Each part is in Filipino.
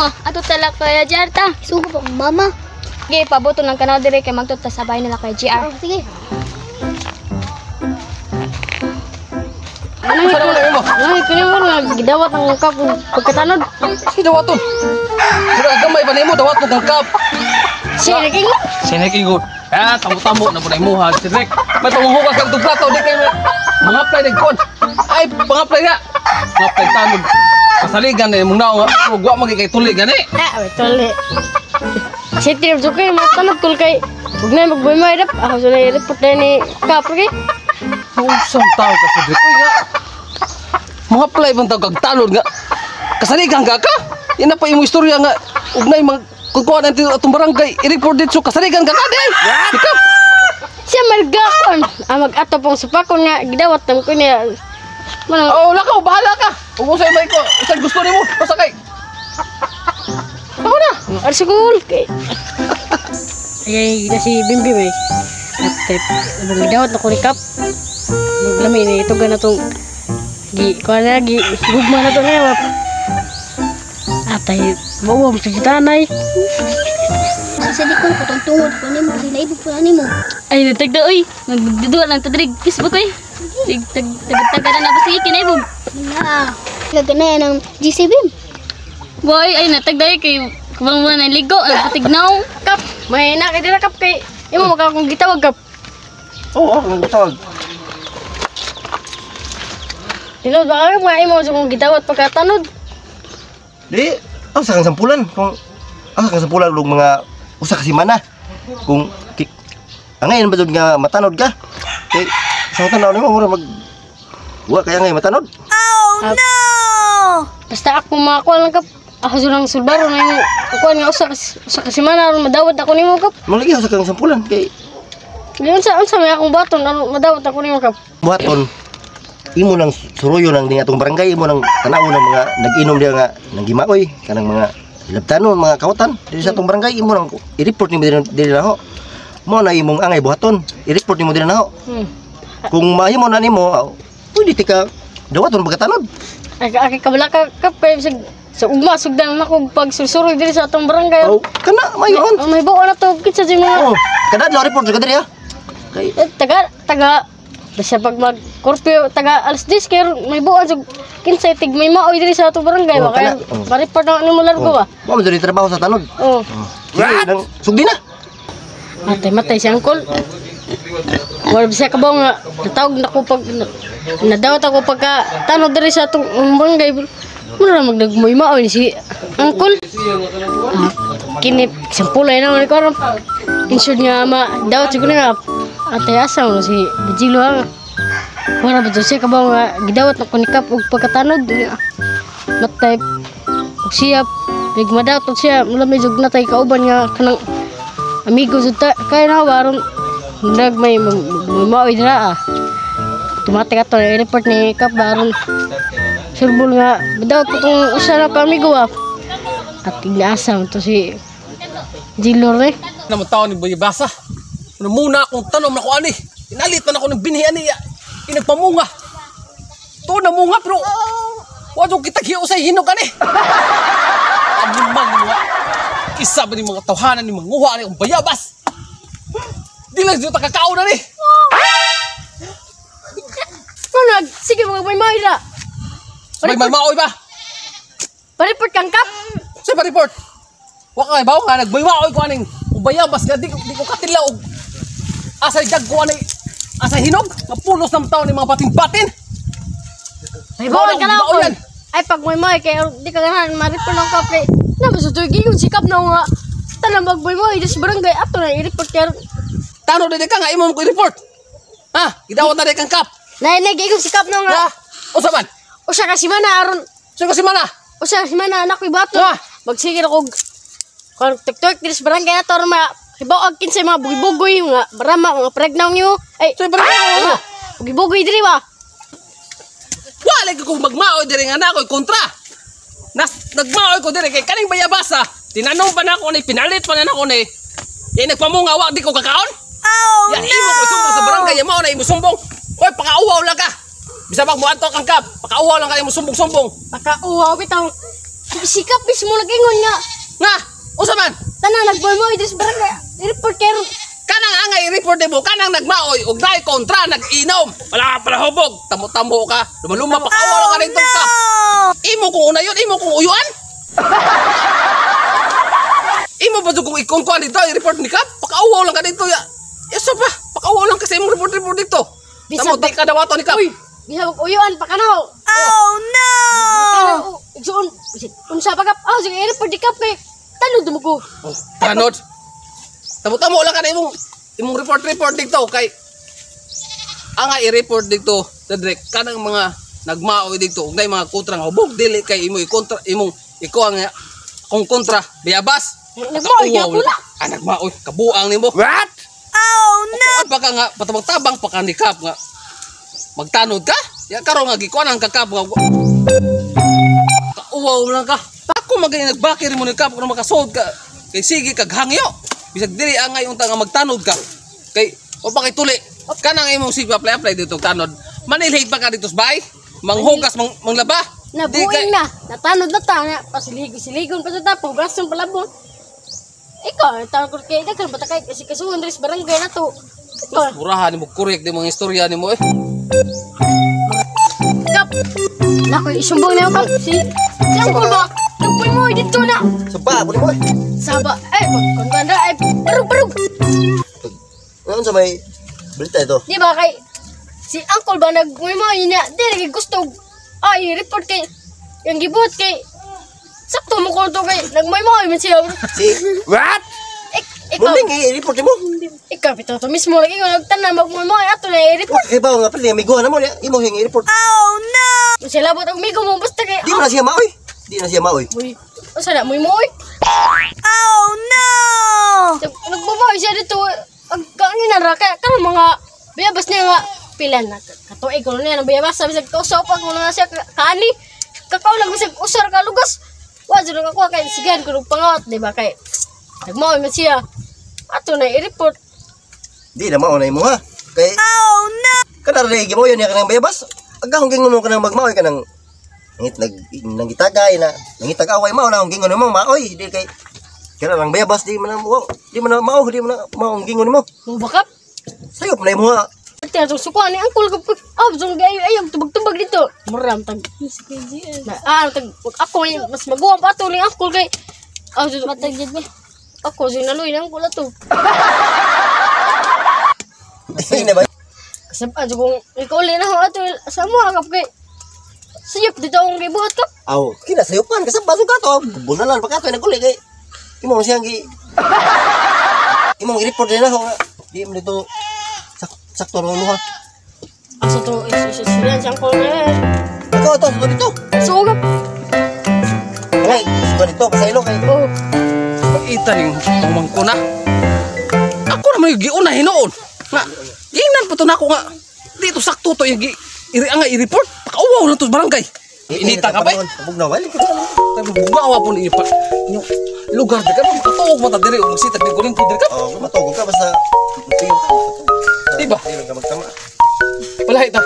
mo. Ato tala kaya JR ta. Sugo pa mama. Sige, pabuto ng kanaw dire kay magtuta sa bahay nila kay JR. Sige. Ano mo? Kini mo nga gidawat ang kap pagkatanod. Si dawaton. Pero gamay ba nimo dawat mo kang kap? Siniking. Siniking ko. Ah, tamo-tamo na po na imuha. Direk. May panguhugas kang tugplato. Di kayo mga play nagkon. Ay, mga play nga. Mga play tanod. Pasaligan na yung mga nga. Huwag mo kay tuli gani. Tuli. Si Tirip Zuki, matanod kul kay. Huwag na magbuhay mo irap. Ako sa na-report na ni Kapro kay. Usang tao ka sa Direk. Uy nga. Mga play bang tao kag tanod nga. Kasaligan ka ka. Yan na pa yung istorya nga. Huwag na yung mga kukuha natin itong barangay. I-report dito. Kasaligan ka ka di. Ikap. Siya margaon. Mag-ato pong supakon nga. Gidawat ng ko niya. Oh, lakaw, bahala ka. Huwag mo sa'yo may ko. Isang gusto ni mo. Pasakay. Ako na. Arsugul kay. Ay, na si Bimbim eh. At gidawat na ko ni Kap. Maglami na ito na itong kuha na lagi. Gugma na ito na yun. Atay, bawang sa tanay. Sa likod ko tong tungod ko nimo, sinaibig ko nimo. Ay, natagda oy. Magduduan lang tadrig. Facebook oy. Tagad na ba sige kinaibog. Na. Gagana ng GC Beam. Boy, ay natagda kay kubang na ligo, patignaw. Kap, may na kay dira kap kay imo makakong gitawag kap. Oo, ang tawag. Tinod ba ka imo sa kong gitawat pagkatanod? Di, ang sakang sampulan. Kung ang sakang sampulan lug mga usa ka semana. Kung ngayon ba nga matanod ka? Kay sa tanaw nimo mura mag wa kaya ngay matanod. Basta ako makakuha lang kap. Ako lang suldaro na yung kukuha nga usa ka semana aron madawat ako nimo kap. Malagi sa kang sampulan kay Ngayon sa may akong baton aron madawat ako nimo kap. buhaton imo nang suruyo nang ding atong barangay imo nang tanaw ng mga nag-inom diya nga nang gimaoy kanang mga ilabtanon mga kawatan diri sa atong barangay imo nang i-report nimo diri na ho. Mo na imong angay buhaton i-report nimo diri na ho. Kung mahimo na nimo pwede ti ka dawaton pagkatanod. Ay kabala ka kap kay sa ugma sugdan ako pag susuroy diri sa atong barangay. Oh, kana mayon. May buo na to kitsa sa mga Oh, kada adlaw report ka diri ha. Kay taga basta pag mag curfew taga alas 10 kay may buo sa kinsay tig may maoy diri sa atong barangay Oh, ba kay kana, oh. mariport na ano mo largo ba. mo diri trabaho sa tanod. Oh. Sige, nang sugdi na. Matay si Angkol. Wala bisa ka ba nga natawag na ko pag nadawat ako pagka tanod diri sa atong barangay. Muna magdagmoy maoy si Angkol. Kini sampulay na man ko aron. Insured nga dawat siguro nga atay asaw no si Bijilo ha. Wala ba siya ka ba nga gidawat na ko ni Kap og pagkatanod. Matay og siya bigmadawat siya mula may jug natay kauban nga kanang amigo jud kay na waron nag may maoy dira ah. Tumatik ato na report ni Kap baron surbol nga bidawat ko tong usa na kamigo ah. At ignaasam to si Jilor eh. Naman tao ni Bayabasa. Ano muna akong tanom na ko ani. Inalit na ako ng binhian niya. Inagpamunga. To na munga pero wala kita hiyo sa hinog ani. Ano man mga isa ba ni mga tawhanan ni manguha ni ang bayabas. Di lang dito kakao na ni. Ano sige mga may mayra. Sabay maoy ba? Pariport kang Kap. Sa report. Wa kay bawo nga nagbaywaoy ko aning bayabas nga di ko katilaw. Asa jag ko ani asa hinog nga pulos ng taon ni mga bating-batin. May bawal ka na ako. Ay pag may kay di ka ganahan mariport ng Kap kay na masutoy yung sikap na nga tanang magboy mo ilis barangay ato na i-report kay Tano de ka nga imo ko i-report. Ha, gidawat na de kang Kap. nainig yung sikap na nga. Usa man? Usa ka simana aron. Sino kasi mana? Usa simana anak ko bato. Ah. Magsigil ako kung tiktok diri sa barangay ato aron hibaw kinsay mga bugibugoy nga barama mga pregnaw niyo. Ay, So barangay. bugibugoy diri ba? Wala ko magmaoy dire nga na ako'y kontra. Nagmaoy ko dire kay kaning bayabasa. Tinanong pa na ako ni pinalit pa na ako ni. Yan nagpamunga wa di ko kakaon. Yan imo ko sumbong sa barangay mo na imo sumbong. Hoy pakauwaw lang ka. Bisa bang muadto kang Kap. Pakauwaw lang ka imo sumbong-sumbong. Pakauhaw bitaw. Sikap mismo nag-ingon nga. Nga, usa man. Tanan nagboy-moy dis barangay. I-report kay Kanang angay i-report mo, kanang nagmaoy og dai kontra nag-inom. Wala ka pala hubog, tamo-tamo ka. Lumaluma pa kawa ka dito ka. Imo kung una yun, imo kung uyuan. Imo ba kung ikon ko dito i-report ni Kap? Pakaawaw lang ka dito ya. Yeso pa, pakaawaw lang kasi imong report dito. Tamo di ka dawato ni Kap. Bisa uyuan pa kanaw. Oh no! Igsuon. Unsa pa kap? Sige i-report di kap kay tanod mo ko. Oh, tanod. Tamo-tamo lang ka na imong report dito kay angay i-report dito Cedric kanang mga nagmaoy dito ug nay mga kontra nga hubog dili kay imo i-kontra imong ikuha nga kung kontra bayabas. Nagmaoy gyud ko na. Nagmaoy kabuang nimo. What? Oh no! At baka nga patabang-tabang pa ka ni Kap nga magtanod ka? Ya karon nga gikuan ang kakap nga kauwaw lang ka. Ako magay nagbakir mo ni Kap kung makasod ka. Kay sige kag hangyo. Bisag dili angay unta nga magtanod ka. Kay o pa kay tuli. Kanang imong sig apply dito tanod. Manilhig pa ka dito sa bay. Manghugas manglaba. Nabuing na. Natanod na ta na pasilig-siligon pa sa tapo, gason palabon. Ikaw, tanong ko kay daghan bata kay kasi kasuon ris barangay na to. Ikaw, Murahan nimo correct di mga istorya nimo eh. kap. Nako isumbong na kap. Si Angkol ba? Nagpoy mo dito na. Saba, buli mo eh. Saba, kung ganda, barug. Ngayon sa may balita ito. Di ba kay si Uncle ba nagmumoy niya, di lagi gusto i-report kay yung gibot kay sakto mo ko to kay nagmumoy man siya. Si, what? Ikaw, Munding i-report mo. ikaw ito mismo lagi ko nagtanan magmumoy ato na i-report. Kaya ba nga pala, may guha na mo, imo yung i-report. Oh no! Sila labot ang migo mo basta kay Di mo na siya maoy. Di na siya maoy. uy, asa na mumoy? Oh no! Nagmumoy siya dito ang kangina ra kay karon mga bayabas niya nga pilan na katuig ko niya ng bayabas sabi sa usaw pa ko na siya kaani kakao lang bisag usar ka lugas wa jud ako kay sigan ko pangawat di ba kay nagmao man siya ato na i-report Di na maunay mo ha. Kay, Oh no! kanang regi mo yun yung kanang bayabas. Agahong gingon mo kanang magmaoy kanang nangitagay na nangitag-away mao na ang gingon mo maoy. Di kay, kaya lang bayabas di mo na mao. Di mo na mao, di mo na mao ang gingon mo. mo bakap Sayop na mo ha. Tiyan sa sukuan ni Uncle kapag absong gayo ayog tubag-tubag dito. Muram tag. Tag ako mas maguwang pa to ni Uncle kay absong matag gid ni. Ako sinaloy nang kula to. Ay na ba? Kasi ajo kung ikaw ulit na ako ato sa mo kap kay sayop dito akong gibuhat kap. Aw, kinasayupan kasi baso ka to. Bunalan pa ka to naguli kay. Imo siyang gi imong i-report din ako nga. Di mo dito sakto mo ha. Asa to isiyan siyang ko na. Ikaw to dito. So kap. Ngay, dito pasaylo kay. Oh, Paita ning pamangko na. Ako na may giuna hinoon. Nga, ginan pa to na ako nga. Dito sakto to yung nga i-report. Pakauwaw lang to sa barangay. Inita ka ba? Bug na wali. Tayo bugawa po ninyo pa. Inyong lugar di ka ba? Makatuog mo ta diri o magsitag din ko rin po diri ka. Oh, matugog ka basta Diba? Di lang ka magtama. Palahi ta.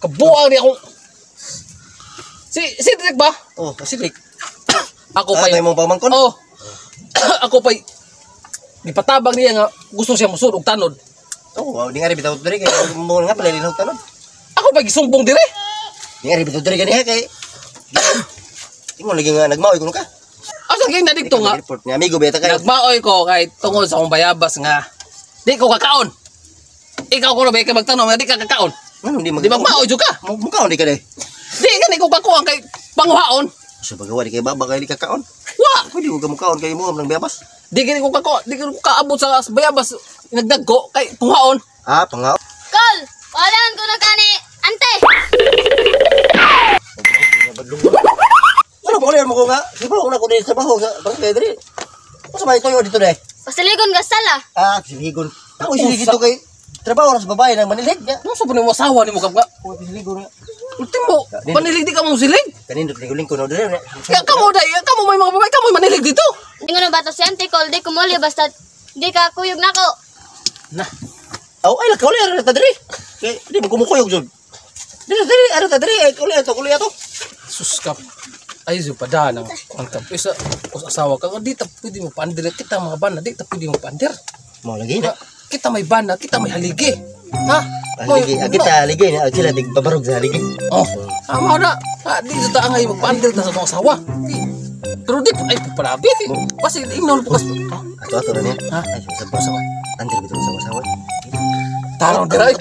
Kabuang ni akong... Si Direk ba? Oh, Pacific. Ako pa tayo mong pamangkon? Oh. Ako pa gipatabang niya nga gusto siya musud og tanod. Oh, di nga rin bitaw diri kay mo nga pala linhaw tanon. Ako pa gisumbong dire. Di nga rin bitaw diri kaniya kay. Ingon lagi nga nagmaoy kuno ka. Asa gyud na dito nga. Report nga amigo beta kayo. Nagmaoy ko kay tungod sa akong bayabas nga di ko kakaon. Ikaw ko na ba kay magtanong nga di ka kakaon. Ano di Di magmaoy jud ka. Mukha di ka dai. Di gani ko kakuan kay panguhaon. So bagawa di kay baba kay di ka kaon. Wa. Pwede ko mukhaon kay mo nang bayabas. Di gani ko kakuan, di ko kaabot sa bayabas nagdagko kay panguhaon. Ah, pangaw. Kol! Walaan ko na kani! Ante! Ano ba ulit mo ko nga? Di ba una ko din sa baho sa barangay diri. Ano ba ito dito dai? Pasaligon ka sala! Ah, siligon. Ako siligid to kay trabaho ra sa babae nang manilig niya. Ano sa mo asawa nimo kapga? Ko siligon nga. Ultimo, panilig di ka mo silig. Kanindot ni ko no diri. Kaya kamo may mga babae, kamo manilig dito. Hindi ko na bata si Ante Kol, di kumuli basta di ka kuyog na ko. Na, Aw ay lakaw le ta diri. Kay di mo kumukuyog jud. Diri diri ara ta diri ay kulay to. sus ka. Ay, yung pada ng kuwantang. Isa, asawa ka, di ta pwede mo paandir. Kita mga bana, di ta pwede mo paandir. Mo lagi. Kita may bana, kita may haligi. Ha? Haligi, kita haligi ni sila tigbabarog sa haligi. Oh, tama na. Di sa taangay magpaandir na sa mga asawa. Pero di pa, ay, parabit eh. Kasi inon po kasi. Ato na niya. Ha? Ay, sa basa. Andir betul sa basa. Tarong diray.